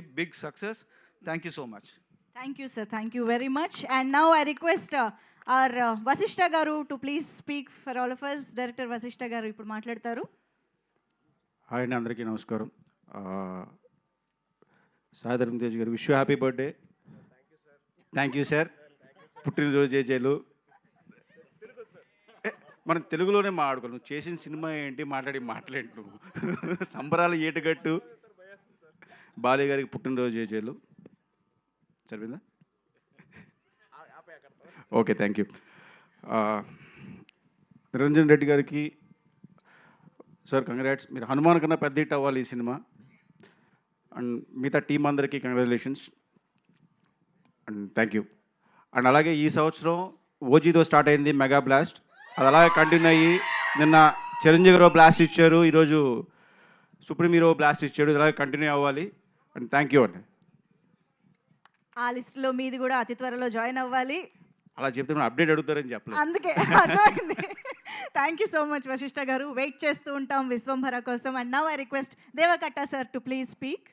big success. Thank you so much. Thank you, sir. Thank you very much. And now I request our Vasishta Garu to please speak for all of us. Director Vasishta Garu ఇప్పుడు మాట్లాడతారు. Hi అండి, అందరికీ నమస్కారం. సాయిధరం తేజ్ గారు, wish you happy birthday. Thank you sir. పుట్టినరోజు జేజేలు. మనం తెలుగులోనే మాట్లాడుకోవాలి. నువ్వు చేసిన సినిమా ఏంటి, మాట్లాడేంటి నువ్వు. సంబరాలు ఏటుగట్టు. బాలయ్య గారికి పుట్టినరోజు జేజేలు. సరిపోయిందా? Okay, thank you. Niranjan Reddy గారికి సార్ కంగ్రాట్స్. మీరు హనుమాన్ కన్నా పెద్ద హిట్ అవ్వాలి ఈ సినిమా. అండ్ మిగతా టీం అందరికీ congratulations and thank you. And అలాగే ఈ సంవత్సరం ఓజీతో స్టార్ట్ అయింది మెగా బ్లాస్ట్. అది అలాగే కంటిన్యూ అయ్యి నిన్న చిరంజీవి గారు బ్లాస్ట్ ఇచ్చారు, ఈరోజు సుప్రీం హీరో బ్లాస్ట్ ఇచ్చాడు. ఇది అలాగే కంటిన్యూ అవ్వాలి అండ్ థ్యాంక్ యూ అండి. ఆ లిస్టులో మీది కూడా అతి త్వరలో జాయిన్ అవ్వాలి. అలా చెప్తే మనం అప్డేట్ అడుగుతారని చెప్పలేదు. అందుకే అర్థమైంది. Thank you so much Vasishta గారు. వెయిట్ చేస్తూ ఉంటాం విశ్వంభర కోసం. And now I request Devakatta sir to please speak.